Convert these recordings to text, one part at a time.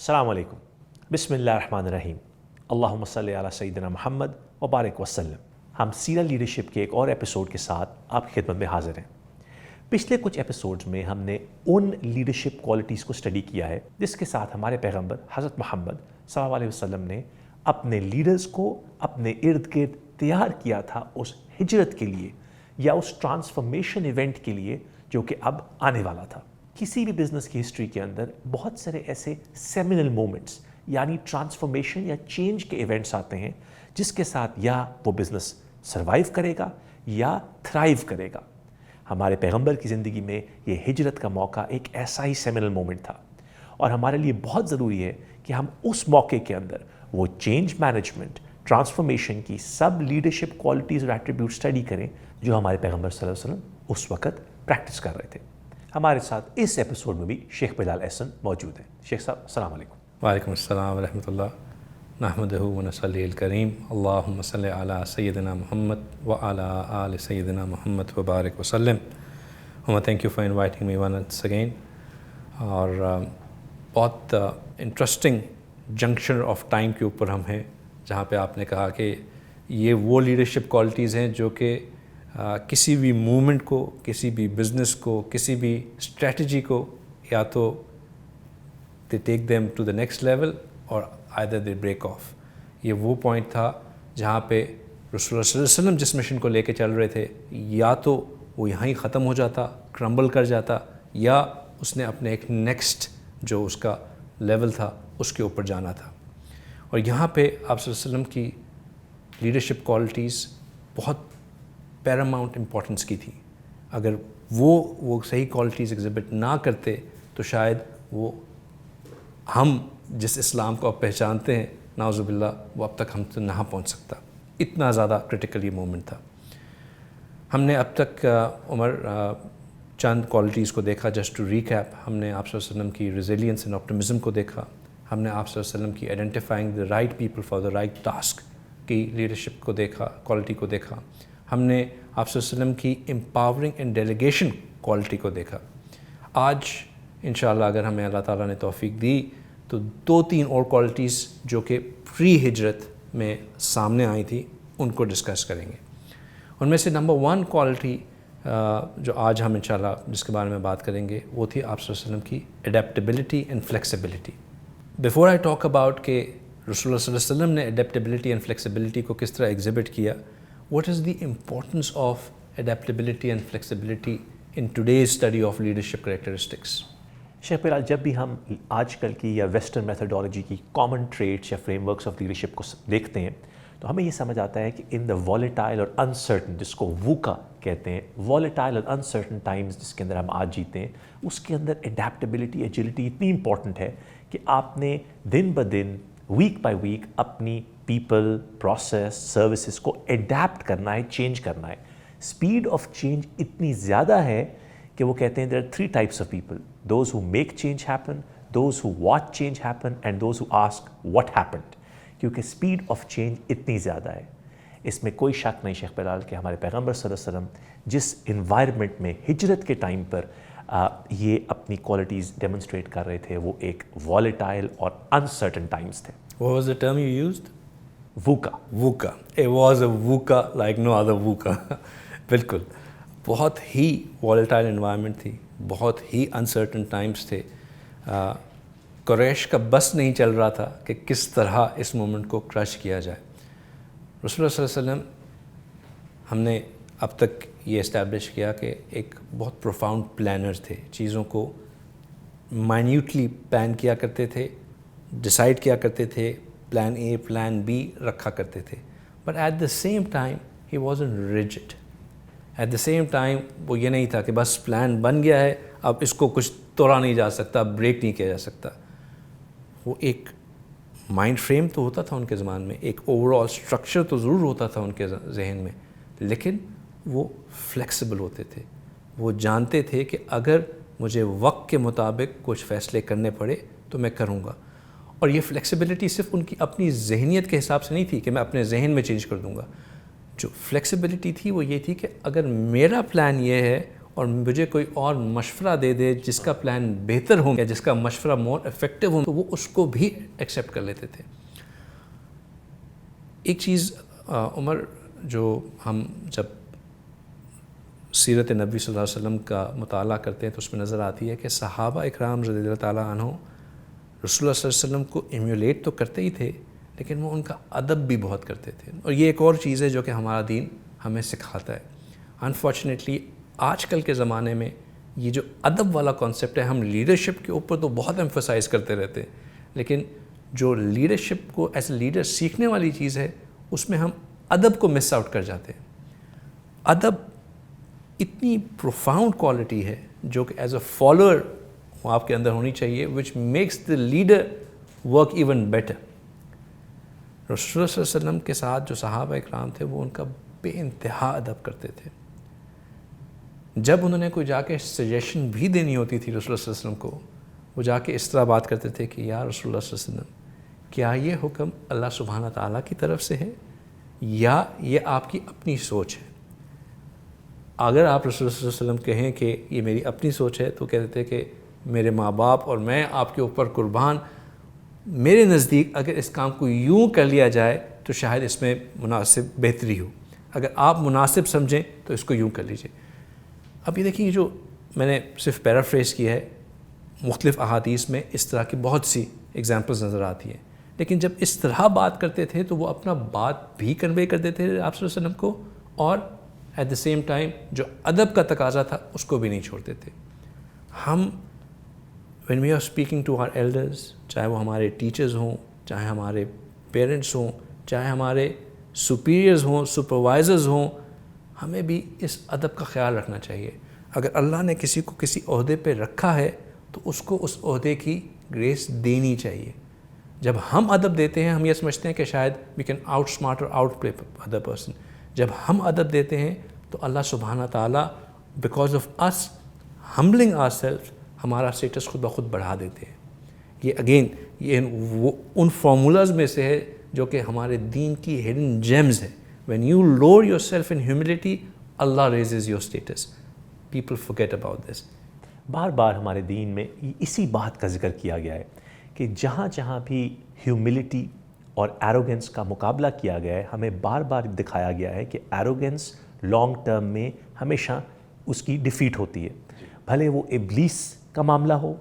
السلام علیکم. بسم اللہ الرحمن الرحیم. اللہم صلی علی سیدنا محمد وبارک وسلم. ہم سیرہ لیڈرشپ کے ایک اور ایپیسوڈ کے ساتھ آپ کی خدمت میں حاضر ہیں. پچھلے کچھ ایپیسوڈز میں ہم نے ان لیڈرشپ کوالٹیز کو اسٹڈی کیا ہے جس کے ساتھ ہمارے پیغمبر حضرت محمد صلی اللہ علیہ وسلم نے اپنے لیڈرز کو اپنے ارد گرد تیار کیا تھا اس ہجرت کے لیے یا اس ٹرانسفارمیشن ایونٹ کے لیے جو کہ اب آنے والا تھا. کسی بھی بزنس کی ہسٹری کے اندر بہت سارے ایسے سیمینل مومنٹس یعنی ٹرانسفارمیشن یا چینج کے ایونٹس آتے ہیں جس کے ساتھ یا وہ بزنس سروائیو کرے گا یا تھرائیو کرے گا. ہمارے پیغمبر کی زندگی میں یہ ہجرت کا موقع ایک ایسا ہی سیمینل مومنٹ تھا اور ہمارے لیے بہت ضروری ہے کہ ہم اس موقع کے اندر وہ چینج مینجمنٹ ٹرانسفارمیشن کی سب لیڈرشپ کوالٹیز اور ایٹریبیوٹ اسٹڈی کریں جو ہمارے پیغمبر صلی اللہ علیہ وسلم اس وقت پریکٹس کر رہے تھے. ہمارے ساتھ اس ایپیسوڈ میں بھی شیخ بلال احسن موجود ہیں. شیخ صاحب السلام علیکم. وعلیکم السلام ورحمۃ اللہ. نحمدہ ونصلی الکریم. اللہم صلی علی سیدنا محمد وعلی آل سیدنا محمد وبارک وسلم. Thank you for inviting me once again. اور بہت انٹرسٹنگ جنکشن آف ٹائم کے اوپر ہم ہیں جہاں پہ آپ نے کہا کہ یہ وہ لیڈرشپ کوالٹیز ہیں جو کہ کسی بھی موومنٹ کو، کسی بھی بزنس کو، کسی بھی اسٹریٹجی کو یا تو they take them to the next level اور آئدر دے بریک آف. یہ وہ پوائنٹ تھا جہاں پہ رسول اللہ صلی اللہ علیہ وسلم جس مشن کو لے کے چل رہے تھے یا تو وہ یہاں ہی ختم ہو جاتا، کرمبل کر جاتا، یا اس نے اپنے ایک نیکسٹ جو اس کا لیول تھا اس کے اوپر جانا تھا. اور یہاں پہ آپ صلی اللہ علیہ وسلم کی لیڈرشپ کوالٹیز بہت پیراماؤنٹ امپورٹنس کی تھی. اگر وہ صحیح کوالٹیز ایگزبٹ نہ کرتے تو شاید وہ ہم جس اسلام کو اب پہچانتے ہیں نعوذ باللہ وہ اب تک ہم سے نہ پہنچ سکتا. اتنا زیادہ کرٹیکل یہ مومنٹ تھا. ہم نے اب تک عمر چند کوالٹیز کو دیکھا. جسٹ ٹو ریکیپ، ہم نے آپ صلی اللہ علیہ وسلم کی ریزیلینس اینڈ آپٹمزم کو دیکھا. ہم نے آپ صلی اللہ علیہ وسلم کی identifying the right people for the right task کی لیڈرشپ کو دیکھا، کوالٹی کو دیکھا. ہم نے آپ صلی اللہ علیہ وسلم کی امپاورنگ اینڈ ڈیلیگیشن کوالٹی کو دیکھا. آج انشاءاللہ اگر ہمیں اللہ تعالیٰ نے توفیق دی تو 2-3 اور کوالٹیز جو کہ پری ہجرت میں سامنے آئی تھی ان کو ڈسکس کریں گے. ان میں سے نمبر 1 کوالٹی جو آج ہم انشاءاللہ جس کے بارے میں بات کریں گے وہ تھی آپ صلی اللہ علیہ وسلم کی adaptability and flexibility. Before I talk about کہ رسول اللہ صلی اللہ علیہ وسلم نے اڈیپٹیبلٹی اینڈ فلیکسیبلٹی کو کس طرح ایگزبٹ کیا، what is the importance of adaptability and flexibility in today's study of leadership characteristics? شیخ بلال، جب بھی ہم آج کل کی یا ویسٹرن میتھڈالوجی کی کامن ٹریٹس یا فریم ورکس آف لیڈرشپ کو دیکھتے ہیں تو ہمیں یہ سمجھ آتا ہے کہ ان دا والیٹائل اور انسرٹن، جس کو ووکا کہتے ہیں، والیٹائل اور انسرٹن ٹائمز جس کے اندر ہم آج جیتے ہیں، اس کے اندر اڈیپٹیبلٹی، ایجلٹی اتنی امپورٹنٹ ہے کہ آپ نے دن بدن، ویک بائی ویک اپنی پیپل، پروسیس، سروسز کو اڈیپٹ کرنا ہے، چینج کرنا ہے. اسپیڈ آف چینج اتنی زیادہ ہے کہ وہ کہتے ہیں there are 3 types of people: those who make change happen, those who watch change happen and those who ask what happened. کیونکہ اسپیڈ آف چینج اتنی زیادہ ہے. اس میں کوئی شک نہیں شیخ بلال کہ ہمارے پیغمبر صلی اللہ علیہ وسلم جس انوائرمنٹ میں ہجرت کے ٹائم پر یہ اپنی کوالٹیز ڈیمونسٹریٹ کر رہے تھے وہ ایک والیٹائل اور انسرٹن ٹائمز تھے. What was the term you used? VUCA. VUCA. It was a VUCA like no other VUCA. بالکل بہت ہی volatile environment تھی، بہت ہی uncertain times تھے. قریش کا بس نہیں چل رہا تھا کہ کس طرح اس مومنٹ کو کرش کیا جائے. رسول اللہ صلی اللہ علیہ وسلم ہم نے اب تک یہ اسٹیبلش کیا کہ ایک بہت پروفاؤنڈ پلانر تھے. چیزوں کو مائنیوٹلی پلان کیا کرتے تھے، ڈیسائیڈ کیا کرتے تھے، پلان اے پلان بی رکھا کرتے تھے. But at the same time he wasn't rigid. At the same time وہ یہ نہیں تھا کہ بس پلان بن گیا ہے اب اس کو کچھ توڑا نہیں جا سکتا، بریک نہیں کیا جا سکتا. وہ ایک مائنڈ فریم تو ہوتا تھا ان کے زمان میں، ایک اوور آل اسٹرکچر تو ضرور ہوتا تھا ان کے ذہن میں، لیکن وہ فلیکسیبل ہوتے تھے. وہ جانتے تھے کہ اگر مجھے وقت کے مطابق کچھ فیصلے کرنے پڑے تو میں کروں گا. اور یہ فلیکسیبلٹی صرف ان کی اپنی ذہنیت کے حساب سے نہیں تھی کہ میں اپنے ذہن میں چینج کر دوں گا. جو فلیکسیبلٹی تھی وہ یہ تھی کہ اگر میرا پلان یہ ہے اور مجھے کوئی اور مشورہ دے دے جس کا پلان بہتر ہو یا جس کا مشورہ مور افیکٹو ہو تو وہ اس کو بھی ایکسیپٹ کر لیتے تھے. ایک چیز عمر جو ہم جب سیرت نبی صلی اللہ علیہ وسلم کا مطالعہ کرتے ہیں تو اس میں نظر آتی ہے کہ صحابہ اکرام رضی اللہ تعالیٰ عنہ رسول اللہ صلی اللہ علیہ وسلم کو ایمیولیٹ تو کرتے ہی تھے لیکن وہ ان کا ادب بھی بہت کرتے تھے. اور یہ ایک اور چیز ہے جو کہ ہمارا دین ہمیں سکھاتا ہے. انفارچونیٹلی آج کل کے زمانے میں یہ جو ادب والا کانسیپٹ ہے, ہم لیڈرشپ کے اوپر تو بہت ایمفسائز کرتے رہتے ہیں لیکن جو لیڈرشپ کو ایز اے لیڈر سیکھنے والی چیز ہے اس میں ہم ادب کو مس آؤٹ کر جاتے ہیں. ادب اتنی پروفاؤنڈ کوالٹی ہے جو کہ ایز اے فالوور آپ کے اندر ہونی چاہیے which makes the leader work even better. رسول اللہ صلی اللہ علیہ وسلم کے ساتھ جو صحابہ اکرام تھے وہ ان کا بے انتہا ادب کرتے تھے. جب انہوں نے کوئی جا کے سجیشن بھی دینی ہوتی تھی رسول اللہ صلی اللہ علیہ وسلم کو, وہ جا کے اس طرح بات کرتے تھے کہ یا رسول اللہ صلی اللہ علیہ وسلم کیا یہ حکم اللہ سبحانہ تعالیٰ کی طرف سے ہے یا یہ آپ کی اپنی سوچ ہے. اگر آپ رسول اللہ صلی اللہ علیہ وسلم کہیں کہ یہ میری اپنی سوچ ہے تو کہتے تھے کہ میرے ماں باپ اور میں آپ کے اوپر قربان, میرے نزدیک اگر اس کام کو یوں کر لیا جائے تو شاید اس میں مناسب بہتری ہو, اگر آپ مناسب سمجھیں تو اس کو یوں کر لیجئے. اب یہ دیکھیں جو میں نے صرف پیرافریز کیا ہے, مختلف احادیث میں اس طرح کی بہت سی ایگزامپلز نظر آتی ہیں لیکن جب اس طرح بات کرتے تھے تو وہ اپنا بات بھی کنوے کر دیتے تھے آپ صلی اللہ علیہ وسلم کو اور ایٹ دا سیم ٹائم جو ادب کا تقاضا تھا اس کو بھی نہیں چھوڑتے تھے. ہم when we are speaking to our elders, چاہے وہ ہمارے ٹیچرز ہوں, چاہے ہمارے پیرنٹس ہوں, چاہے ہمارے سپیریئرز ہوں, سپروائزرز ہوں, ہمیں بھی اس ادب کا خیال رکھنا چاہیے. اگر اللہ نے کسی کو کسی عہدے پہ رکھا ہے تو اس کو اس عہدے کی گریس دینی چاہیے. جب ہم ادب دیتے ہیں ہم یہ سمجھتے ہیں کہ شاید we can outsmart or outplay other person. جب ہم ادب دیتے ہیں تو اللہ سبحانہ تعالیٰ because of us humbling ourselves ہمارا اسٹیٹس خود بخود بڑھا دیتے ہیں. یہ اگین یہ وہ ان فارمولاز میں سے ہے جو کہ ہمارے دین کی ہڈن جیمز ہے. when you lower yourself in humility Allah raises your status. people forget about this. بار بار ہمارے دین میں اسی بات کا ذکر کیا گیا ہے کہ جہاں جہاں بھی ہیوملٹی اور ایروگنس کا مقابلہ کیا گیا ہے ہمیں بار بار دکھایا گیا ہے کہ ایروگنس لانگ ٹرم میں ہمیشہ اس کی ڈیفیٹ ہوتی ہے. بھلے وہ ابلیس کا معاملہ ہو,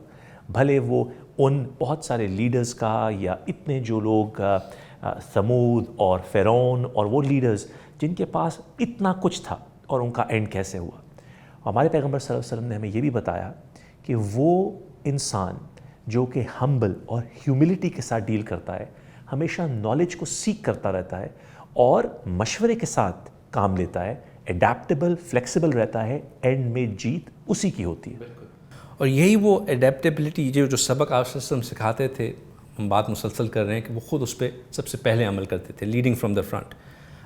بھلے وہ ان بہت سارے لیڈرز کا یا اتنے جو لوگ ثمود اور فرعون اور وہ لیڈرز جن کے پاس اتنا کچھ تھا اور ان کا اینڈ کیسے ہوا. ہمارے پیغمبر صلی اللہ علیہ وسلم نے ہمیں یہ بھی بتایا کہ وہ انسان جو کہ ہمبل اور ہیوملٹی کے ساتھ ڈیل کرتا ہے ہمیشہ نالج کو سیکھ کرتا رہتا ہے اور مشورے کے ساتھ کام لیتا ہے, اڈیپٹیبل فلیکسیبل رہتا ہے, اینڈ میں جیت اسی کی ہوتی ہے. اور یہی وہ اڈیپٹیبلٹی جو سبق آپ سے ہم سکھاتے تھے, ہم بات مسلسل کر رہے ہیں کہ وہ خود اس پہ سب سے پہلے عمل کرتے تھے, لیڈنگ فرام دا فرنٹ.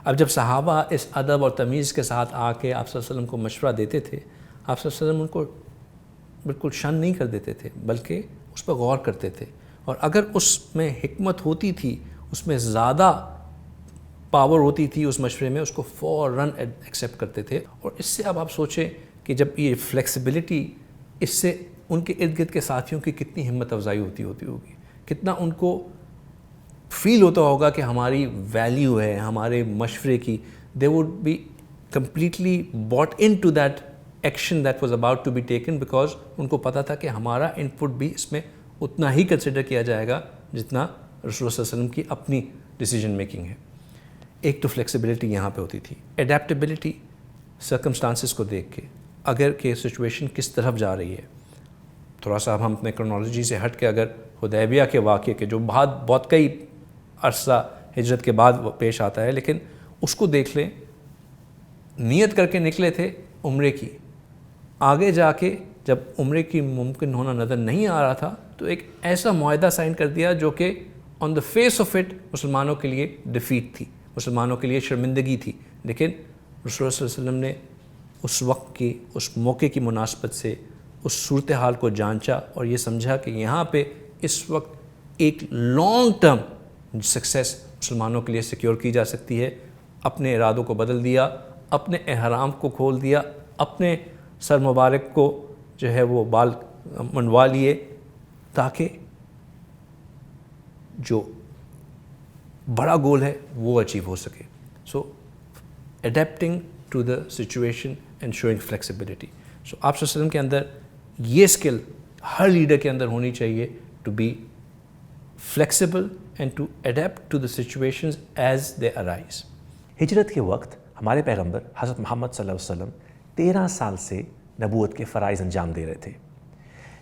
اب جب صحابہ اس ادب اور تمیز کے ساتھ آ کے آپ صلی اللہ علیہ وسلم کو مشورہ دیتے تھے, آپ صلی اللہ علیہ وسلم ان کو بالکل شن نہیں کر دیتے تھے بلکہ اس پہ غور کرتے تھے, اور اگر اس میں حکمت ہوتی تھی, اس میں زیادہ پاور ہوتی تھی اس مشورے میں, اس کو فوراً ایکسیپٹ کرتے تھے. اور اس سے اب آپ سوچیں کہ جب یہ فلیکسیبلٹی, اس سے ان کے ارد گرد کے ساتھیوں کی کتنی ہمت افزائی ہوتی ہوگی, کتنا ان کو فیل ہوتا ہوگا کہ ہماری ویلیو ہے ہمارے مشورے کی. They would be completely bought in to that action that was about to be taken, because ان کو پتہ تھا کہ ہمارا ان پٹ بھی اس میں اتنا ہی کنسیڈر کیا جائے گا جتنا رسول اللہ صلی اللہ علیہ وسلم کی اپنی ڈیسیجن میکنگ ہے. ایک تو فلیکسیبلٹی یہاں پہ ہوتی تھی. اڈیپٹیبلٹی سرکمسٹانسز کو دیکھ کے, اگر کہ سچویشن کس طرف جا رہی ہے, تھوڑا سا ہم اپنے کرونالوجی سے ہٹ کے اگر حدیبیہ کے واقعے کے جو بہت کئی عرصہ ہجرت کے بعد پیش آتا ہے, لیکن اس کو دیکھ لیں, نیت کر کے نکلے تھے عمرے کی, آگے جا کے جب عمرے کی ممکن ہونا نظر نہیں آ رہا تھا تو ایک ایسا معاہدہ سائن کر دیا جو کہ آن دا فیس آف اٹ مسلمانوں کے لیے ڈیفیٹ تھی, مسلمانوں کے لیے شرمندگی تھی. لیکن رسول اللہ صلی اللہ علیہ وسلم نے اس وقت کی, اس موقع کی مناسبت سے اس صورتحال کو جانچا اور یہ سمجھا کہ یہاں پہ اس وقت ایک لانگ ٹرم سکسیس مسلمانوں کے لیے سیکیور کی جا سکتی ہے. اپنے ارادوں کو بدل دیا, اپنے احرام کو کھول دیا, اپنے سر مبارک کو جو ہے وہ بال منڈوا لیے تاکہ جو بڑا گول ہے وہ اچیو ہو سکے. So adapting to the situation and showing flexibility. So آپ صلی اللہ علیہ وسلم کے اندر یہ اسکل ہر لیڈر کے اندر ہونی چاہیے to be flexible and to adapt to the situations as they arise. ہجرت کے وقت ہمارے پیغمبر حضرت محمد صلی اللہ علیہ وسلم 13 سال سے نبوت کے فرائض انجام دے رہے تھے،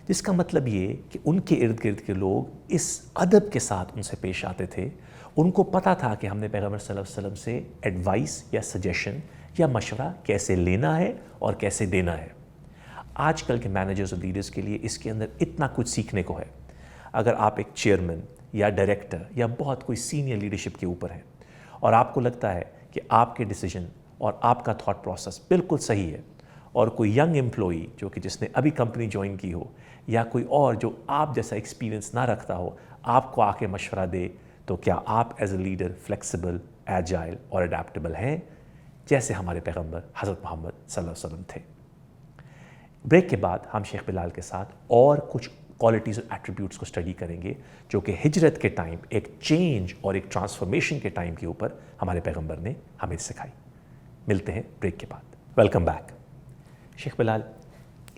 جس کا مطلب یہ کہ ان کے ارد گرد کے لوگ اس ادب کے ساتھ ان سے پیش آتے تھے. ان کو پتہ تھا کہ ہم نے پیغمبر صلی اللہ علیہ وسلم سے ایڈوائس یا سجیشن یا مشورہ کیسے لینا ہے اور کیسے دینا ہے. آج کل کے مینیجرز اور لیڈرز کے لیے اس کے اندر اتنا کچھ سیکھنے کو ہے. اگر آپ ایک چیئرمین یا ڈائریکٹر یا بہت کوئی سینئر لیڈرشپ کے اوپر ہیں اور آپ کو لگتا ہے کہ آپ کے ڈیسیجن اور آپ کا تھاٹ پروسیس بالکل صحیح ہے، اور کوئی ینگ امپلائی جو کہ جس نے ابھی کمپنی جوائن کی ہو یا کوئی اور جو آپ جیسا ایکسپیرینس نہ رکھتا ہو آپ کو آ کے مشورہ دے، تو کیا آپ as a leader flexible, agile اور اڈیپٹیبل ہیں جیسے ہمارے پیغمبر حضرت محمد صلی اللہ علیہ وسلم تھے؟ بریک کے بعد ہم شیخ بلال کے ساتھ اور کچھ کوالٹیز اور ایٹریبیوٹس کو اسٹڈی کریں گے جو کہ ہجرت کے ٹائم ایک چینج اور ایک ٹرانسفارمیشن کے ٹائم کے اوپر ہمارے پیغمبر نے ہمیں سکھائی. ملتے ہیں بریک کے بعد. Welcome back. شیخ بلال،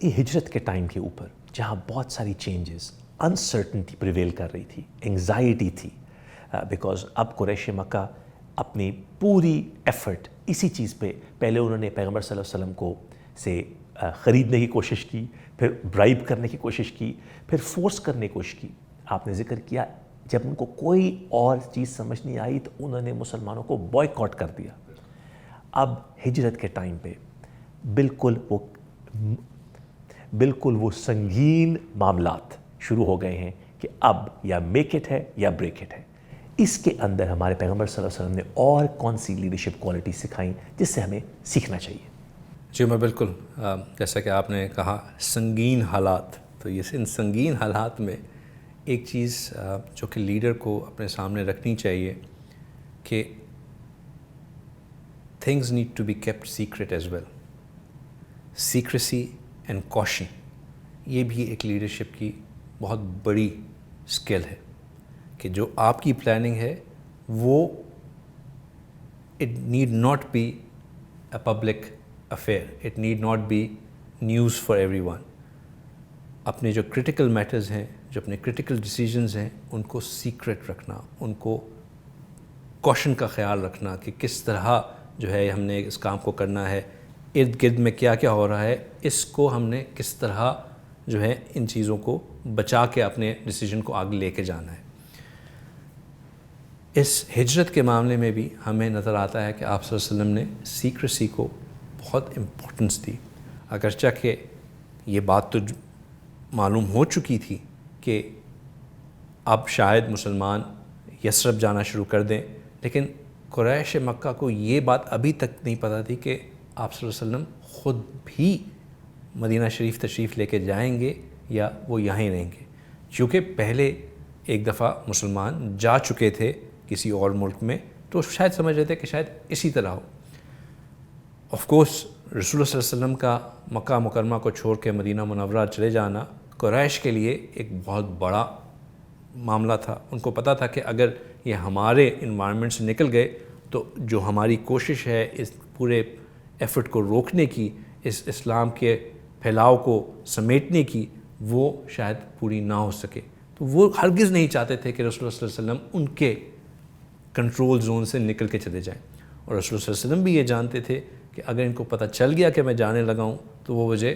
یہ ہجرت کے ٹائم کے اوپر جہاں بہت ساری چینجز، انسرٹنٹی پریویل کر رہی تھی، انگزائٹی تھی، بیکاز اب قریش مکہ اپنی پوری ایفرٹ اسی چیز پہ، پہلے انہوں نے پیغمبر صلی اللہ علیہ وسلم کو سے خریدنے کی کوشش کی، پھر برائب کرنے کی کوشش کی، پھر فورس کرنے کی کوشش کی. آپ نے ذکر کیا جب ان کو کوئی اور چیز سمجھ نہیں آئی تو انہوں نے مسلمانوں کو بوائیکاٹ کر دیا. اب ہجرت کے ٹائم پہ بالکل وہ سنگین معاملات شروع ہو گئے ہیں کہ اب یا میک اٹ ہے یا بریک اٹ ہے. اس کے اندر ہمارے پیغمبر صلی اللہ علیہ وسلم نے اور کون سی لیڈرشپ کوالٹی سکھائیں جس سے ہمیں سیکھنا چاہیے؟ جی میں بالکل، جیسا کہ آپ نے کہا سنگین حالات، تو یہ ان سنگین حالات میں ایک چیز جو کہ لیڈر کو اپنے سامنے رکھنی چاہیے کہ things need to be kept secret as well. Secrecy and caution, یہ بھی ایک لیڈرشپ کی بہت بڑی اسکل ہے کہ جو آپ کی پلاننگ ہے وہ it need not be a public affair, it need not be news for everyone. اپنے جو کرٹیکل میٹرز ہیں، جو اپنے کرٹیکل ڈیسیجنز ہیں، ان کو سیکرٹ رکھنا، ان کو کوشن کا خیال رکھنا کہ کس طرح جو ہے ہم نے اس کام کو کرنا ہے، ارد گرد میں کیا کیا ہو رہا ہے، اس کو ہم نے کس طرح جو ہے ان چیزوں کو بچا کے اپنے ڈیسیجن کو آگے لے کے جانا ہے. اس ہجرت کے معاملے میں بھی ہمیں نظر آتا ہے کہ آپ صلی اللہ علیہ وسلم نے سیکریسی کو بہت امپورٹنس دی. اگرچہ کہ یہ بات تو معلوم ہو چکی تھی کہ اب شاید مسلمان یثرب جانا شروع کر دیں، لیکن قریش مکہ کو یہ بات ابھی تک نہیں پتہ تھی کہ آپ صلی اللہ علیہ وسلم خود بھی مدینہ شریف تشریف لے کے جائیں گے یا وہ یہاں ہی رہیں گے. چونکہ پہلے ایک دفعہ مسلمان جا چکے تھے کسی اور ملک میں، تو شاید سمجھ رہے تھے کہ شاید اسی طرح ہو. آف کورس رسول اللہ صلی اللہ علیہ وسلم کا مکہ مکرمہ کو چھوڑ کے مدینہ منورہ چلے جانا قریش کے لیے ایک بہت بڑا معاملہ تھا. ان کو پتہ تھا کہ اگر یہ ہمارے انوائرمنٹ سے نکل گئے تو جو ہماری کوشش ہے اس پورے ایفرٹ کو روکنے کی، اس اسلام کے پھیلاؤ کو سمیٹنے کی، وہ شاید پوری نہ ہو سکے. تو وہ ہرگز نہیں چاہتے تھے کہ رسول اللہ صلی اللہ علیہ وسلم ان کے کنٹرول زون سے نکل کے چلے جائیں. اور رسول اللہ صلی اللہ علیہ وسلم بھی یہ جانتے تھے کہ اگر ان کو پتہ چل گیا کہ میں جانے لگا ہوں تو وہ مجھے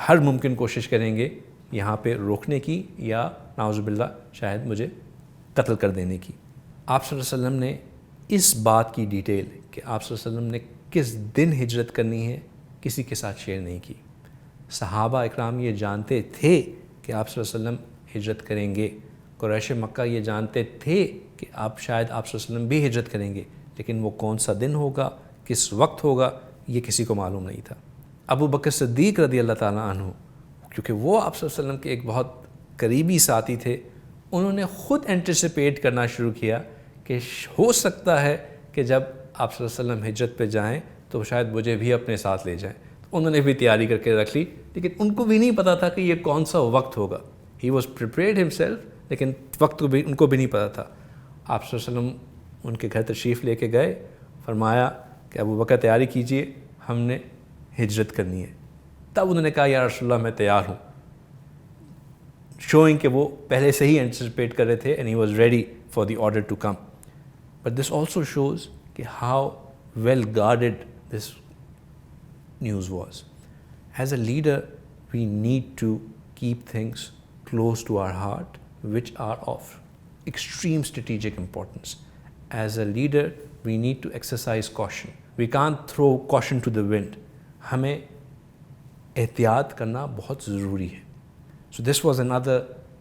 ہر ممکن کوشش کریں گے یہاں پہ روکنے کی یا نعوذ باللہ شاید مجھے قتل کر دینے کی. آپ صلی اللہ علیہ وسلم نے اس بات کی ڈیٹیل کہ آپ صلی اللہ علیہ وسلم نے کس دن ہجرت کرنی ہے کسی کے ساتھ شیئر نہیں کی. صحابہ اکرام یہ جانتے تھے کہ آپ صلی اللہ علیہ وسلم ہجرت کریں گے، قریش مکہ یہ جانتے تھے کہ آپ شاید آپ صلی اللہ علیہ وسلم بھی ہجرت کریں گے، لیکن وہ کون سا دن ہوگا، کس وقت ہوگا، یہ کسی کو معلوم نہیں تھا. ابو بکر صدیق رضی اللہ تعالیٰ عنہ، کیونکہ وہ آپ صلی اللہ علیہ وسلم کے ایک بہت قریبی ساتھی تھے، انہوں نے خود اینٹیسپیٹ کرنا شروع کیا کہ ہو سکتا ہے کہ جب آپ صلی اللہ علیہ وسلم ہجرت پہ جائیں تو شاید مجھے بھی اپنے ساتھ لے جائیں. انہوں نے بھی تیاری کر کے رکھ لی, لیکن ان کو بھی نہیں پتا تھا کہ یہ کون سا وقت ہوگا. ہی واز پریپیئرڈ ہمسیلف, لیکن وقت کو بھی ان کو بھی نہیں پتا تھا. آپ صلی اللہ علیہ وسلم ان کے گھر تشریف لے کے گئے, فرمایا کہ ابو بکر تیاری کیجئے, ہم نے ہجرت کرنی ہے. تب انہوں نے کہا یا رسول اللہ میں تیار ہوں, شوئنگ کہ وہ پہلے سے ہی اینٹیسپیٹ کر رہے تھے and he was ready for the order to come. But this also shows کہ how well guarded this news was. As a leader we need to keep things close to our heart which are of extreme strategic importance. As a leader, we need to exercise caution. We can't throw caution to the wind. ہمیں احتیاط کرنا بہت ضروری ہے. So this was another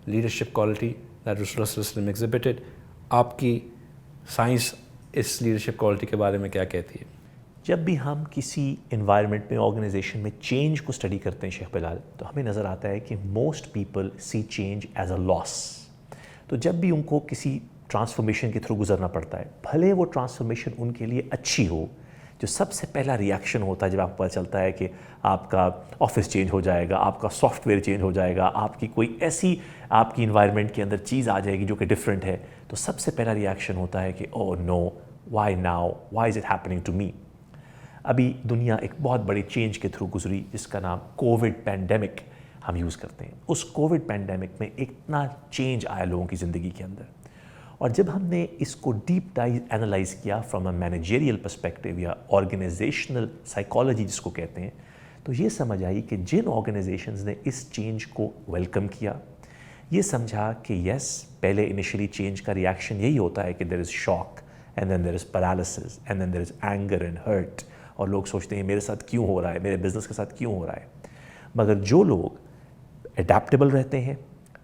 leadership quality that Rasulullah sallallahu alaihi wasallam exhibited. آپ کی science اس leadership quality کے بارے میں کیا کہتی ہے؟ جب بھی ہم کسی انوائرمنٹ میں, آرگنائزیشن میں چینج کو اسٹڈی کرتے ہیں شیخ بلال, تو ہمیں نظر آتا ہے کہ most people see change as a loss. تو جب بھی ان کو کسی ٹرانسفارمیشن کے تھرو گزرنا پڑتا ہے, بھلے وہ ٹرانسفارمیشن ان کے لیے اچھی ہو, جو سب سے پہلا ریئیکشن ہوتا ہے جب آپ کو پتہ چلتا ہے کہ آپ کا آفس چینج ہو جائے گا, آپ کا سافٹ ویئر چینج ہو جائے گا, آپ کی کوئی ایسی آپ کی انوائرمنٹ کے اندر چیز آ جائے گی جو کہ ڈفرینٹ ہے, تو سب سے پہلا ریئیکشن ہوتا ہے کہ oh no, why now, why is it happening to me. ابھی دنیا ایک بہت بڑی چینج کے تھرو گزری جس کا نام کووڈ پینڈیمک ہم یوز کرتے ہیں. اس کووڈ پینڈیمک میں اتنا چینج آیا لوگوں کی زندگی کے اندر, اور جب ہم نے اس کو ڈیپ اینالائز کیا فرام اے مینیجریل پرسپیکٹیو یا آرگنائزیشنل سائیکالوجی جس کو کہتے ہیں, تو یہ سمجھ آئی کہ جن آرگنائزیشنز نے اس چینج کو ویلکم کیا, یہ سمجھا کہ یس, پہلے انیشلی چینج کا ریئیکشن یہی ہوتا ہے کہ there is shock and then there is paralysis and then there is anger and hurt, اور لوگ سوچتے ہیں میرے ساتھ کیوں ہو رہا ہے, میرے بزنس کے ساتھ کیوں ہو رہا ہے. مگر جو لوگ اڈیپٹیبل رہتے ہیں,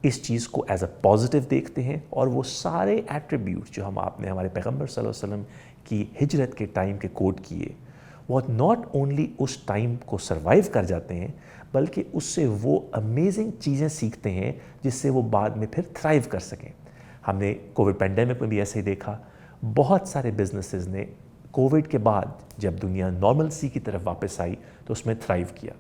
اس چیز کو ایز اے پازیٹیو دیکھتے ہیں, اور وہ سارے ایٹریبیوٹس جو آپ نے ہمارے پیغمبر صلی اللہ علیہ وسلم کی ہجرت کے ٹائم کے کوٹ کیے, وہ ناٹ اونلی اس ٹائم کو سروائیو کر جاتے ہیں, بلکہ اس سے وہ امیزنگ چیزیں سیکھتے ہیں جس سے وہ بعد میں پھر تھرائیو کر سکیں. ہم نے کووڈ پینڈیمک میں بھی ایسے ہی دیکھا, بہت سارے بزنسز نے کووڈ کے بعد جب دنیا نارملسی کی طرف واپس آئی تو اس میں تھرائیو کیا.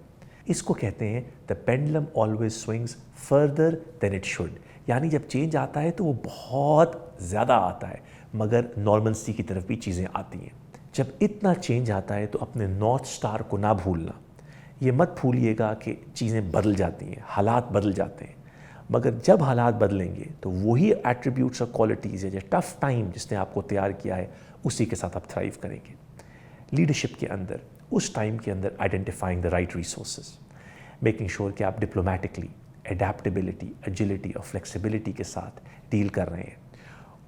اس کو کہتے ہیں the pendulum always swings further than it should, یعنی جب چینج آتا ہے تو وہ بہت زیادہ آتا ہے, مگر نارملسی کی طرف بھی چیزیں آتی ہیں. جب اتنا چینج آتا ہے تو اپنے نارتھ اسٹار کو نہ بھولنا. یہ مت بھولیے گا کہ چیزیں بدل جاتی ہیں, حالات بدل جاتے ہیں, مگر جب حالات بدلیں گے تو وہی ایٹریبیوٹس اور کوالٹیز ہے جو ٹف ٹائم جس نے آپ کو تیار کیا ہے اسی کے ساتھ آپ تھرائیو کریں گے. لیڈرشپ کے اندر اس ٹائم کے اندر identifying the right resources, making sure کہ آپ ڈپلومیٹکلی اڈیپٹیبلٹی, ایجلٹی اور فلیکسیبلٹی کے ساتھ ڈیل کر رہے ہیں.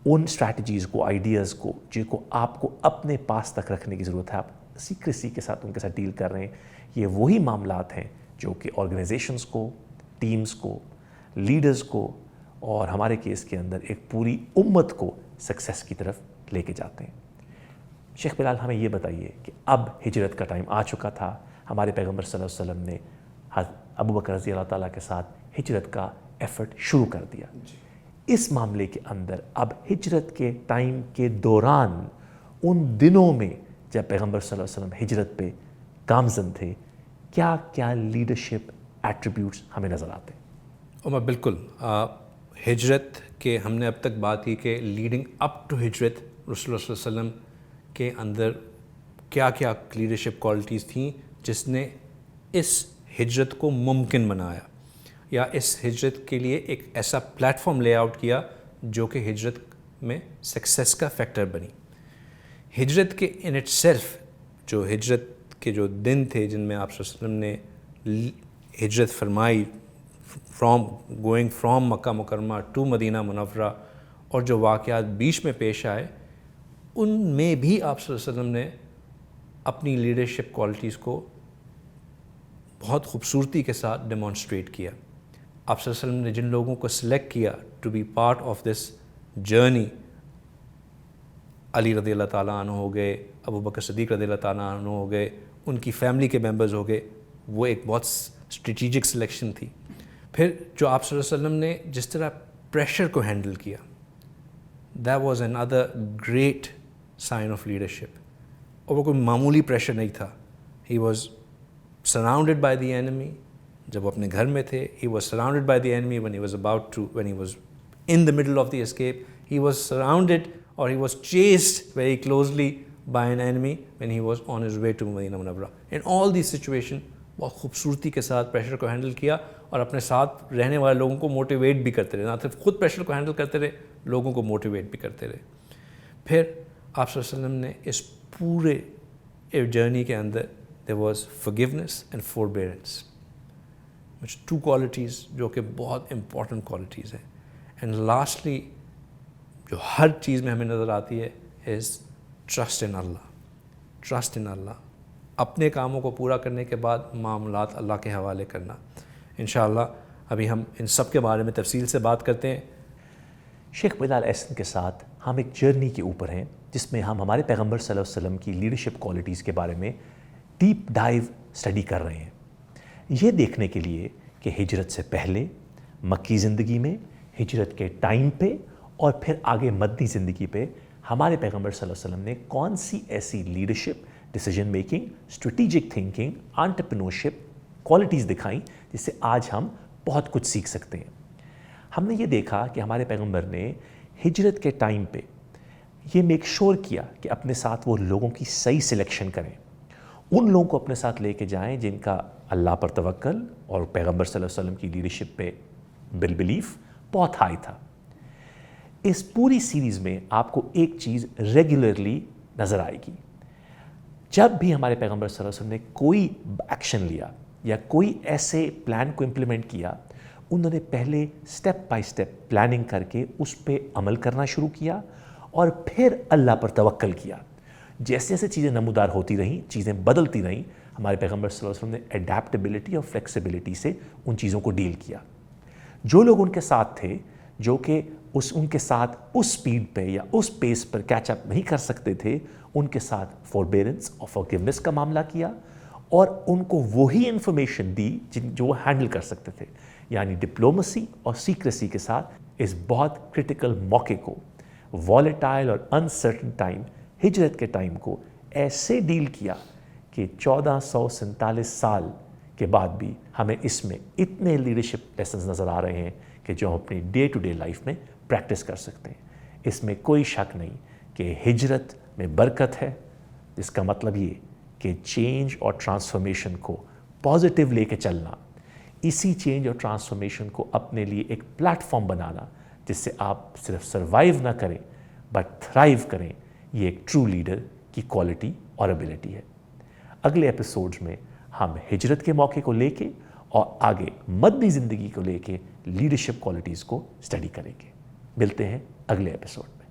ان اسٹریٹجیز کو, آئیڈیاز کو جن کو آپ کو اپنے پاس تک رکھنے کی ضرورت ہے, آپ سیکریسی کے ساتھ ان کے ساتھ ڈیل کر رہے ہیں. یہ وہی معاملات ہیں جو کہ آرگنائزیشنس کو, ٹیمز کو, لیڈرز کو, اور ہمارے کیس کے اندر ایک پوری امت کو سکسیس کی طرف لے کے جاتے ہیں. شیخ بلال, ہمیں یہ بتائیے کہ اب ہجرت کا ٹائم آ چکا تھا, ہمارے پیغمبر صلی اللہ علیہ وسلم نے ابو بکر رضی اللہ تعالیٰ کے ساتھ ہجرت کا ایفرٹ شروع کر دیا. اس معاملے کے اندر اب ہجرت کے ٹائم کے دوران, ان دنوں میں جب پیغمبر صلی اللہ علیہ وسلم ہجرت پہ گامزن تھے, کیا کیا لیڈرشپ ایٹریبیوٹس ہمیں نظر آتے ہیں؟ عمر بالکل, ہجرت کے ہم نے اب تک بات کی کہ لیڈنگ اپ ٹو ہجرت رسول اللہ صلی اللہ علیہ وسلم کے اندر کیا کیا لیڈرشپ کوالٹیز تھیں جس نے اس ہجرت کو ممکن بنایا, یا اس ہجرت کے لیے ایک ایسا پلیٹ فارم لے آؤٹ کیا جو کہ ہجرت میں سکسیس کا فیکٹر بنی. ہجرت کے ان اٹ سیلف, جو ہجرت کے جو دن تھے جن میں آپ صلی اللہ علیہ وسلم نے ہجرت فرمائی, گوئنگ فرام مکہ مکرمہ ٹو مدینہ منورہ, اور جو واقعات بیچ میں پیش آئے, ان میں بھی آپ صلی اللہ علیہ وسلم نے اپنی لیڈرشپ کوالٹیز کو بہت خوبصورتی کے ساتھ ڈیمانسٹریٹ کیا. آپ صلی اللہ علیہ وسلم نے جن لوگوں کو سلیکٹ کیا to be part of this journey, Ali رضی اللہ تعالیٰ عنہ ہو گئے, ابو بکر صدیق رضی اللہ تعالیٰ عنہ ہو گئے, ان کی فیملی کے ممبرز ہو گئے, وہ ایک بہت اسٹریٹجک سلیکشن تھی. پھر جو آپ صلی اللہ علیہ وسلم نے جس طرح پریشر کو ہینڈل کیا, that was another great sign of leadership. اور وہ کوئی معمولی پریشر نہیں تھا, he was surrounded by the enemy. جب وہ اپنے گھر میں تھے, he was surrounded by the enemy when he was in the middle of the escape. He was surrounded, or he was chased very closely by an enemy when he was on his way to Madinah Munawwarah. In all these situations بہت خوبصورتی کے ساتھ pressure کو handle کیا, اور اپنے ساتھ رہنے والے لوگوں کو موٹیویٹ بھی کرتے رہے. نہ صرف خود پریشر کو ہینڈل کرتے رہے, لوگوں کو موٹیویٹ بھی کرتے رہے. پھر آپ صلی اللہ علیہ وسلم نے اس پورے جرنی کے اندر there was forgiveness and forbearance, which 2 qualities جو کہ بہت important qualities ہیں. And lastly جو ہر چیز میں ہمیں نظر آتی ہے is trust in Allah. Trust in Allah. اپنے کاموں کو پورا کرنے کے بعد معاملات اللہ کے حوالے کرنا. انشاءاللہ ابھی ہم ان سب کے بارے میں تفصیل سے بات کرتے ہیں. شیخ بلال احسن کے ساتھ ہم ایک جرنی کے اوپر ہیں جس میں ہم ہمارے پیغمبر صلی اللہ علیہ وسلم کی لیڈرشپ کوالٹیز کے بارے میں ڈیپ ڈائیو اسٹڈی کر رہے ہیں, یہ دیکھنے کے لیے کہ ہجرت سے پہلے, مکی زندگی میں, ہجرت کے ٹائم پہ, اور پھر آگے مدنی زندگی پہ ہمارے پیغمبر صلی اللہ علیہ وسلم نے کون سی ایسی leadership, decision making, strategic thinking, entrepreneurship qualities دکھائیں جس سے آج ہم بہت کچھ سیکھ سکتے ہیں. ہم نے یہ دیکھا کہ ہمارے پیغمبر نے ہجرت کے ٹائم پہ یہ میک شور کیا کہ اپنے ساتھ وہ لوگوں کی صحیح سلیکشن کریں, ان لوگوں کو اپنے ساتھ لے کے جائیں جن کا اللہ پر توکل اور پیغمبر صلی اللہ علیہ وسلم کی لیڈرشپ پہ بلیف بہت ہائی تھا. اس پوری سیریز میں آپ کو ایک چیز ریگولرلی نظر آئے گی. جب بھی ہمارے پیغمبر صلی اللہ علیہ وسلم نے کوئی ایکشن لیا یا کوئی ایسے پلان کو امپلیمنٹ کیا, انہوں نے پہلے سٹیپ بائی سٹیپ پلاننگ کر کے اس پہ عمل کرنا شروع کیا اور پھر اللہ پر توکل کیا. جیسے جیسے چیزیں نمودار ہوتی رہیں, چیزیں بدلتی رہیں, ہمارے پیغمبر صلی اللہ علیہ وسلم نے اڈیپٹیبلٹی اور فلیکسیبلٹی سے ان چیزوں کو ڈیل کیا. جو لوگ ان کے ساتھ تھے, جو کہ ان کے ساتھ اس سپیڈ پہ یا اس پیس پر کیچ اپ نہیں کر سکتے تھے, ان کے ساتھ فوربیرنس اور فورگیونیس کا معاملہ کیا اور ان کو وہی انفارمیشن دی جو وہ ہینڈل کر سکتے تھے. یعنی ڈپلومسی اور سیکریسی کے ساتھ اس بہت کرٹیکل موقع کو, والیٹائل اور انسرٹن ٹائم, ہجرت کے ٹائم کو ایسے ڈیل کیا کہ 1447 سال کے بعد بھی ہمیں اس میں اتنے لیڈرشپ لیسنز نظر آ رہے ہیں کہ جو ہم اپنی ڈے ٹو ڈے لائف میں پریکٹس کر سکتے ہیں. اس میں کوئی شک نہیں کہ ہجرت میں برکت ہے, جس کا مطلب یہ کہ چینج اور ٹرانسفارمیشن کو پازیٹیو لے کے چلنا, اسی چینج اور ٹرانسفارمیشن کو اپنے لیے ایک پلیٹ فارم بنانا جس سے آپ صرف سروائیو نہ کریں بٹ تھرائیو کریں, یہ ایک ٹرو لیڈر کی کوالٹی اور ایبلٹی ہے. اگلے ایپیسوڈز میں ہم ہجرت کے موقع کو لے کے اور آگے مدنی زندگی کو لے کے لیڈرشپ کوالٹیز کو اسٹڈی کریں گے. ملتے ہیں اگلے ایپیسوڈ میں.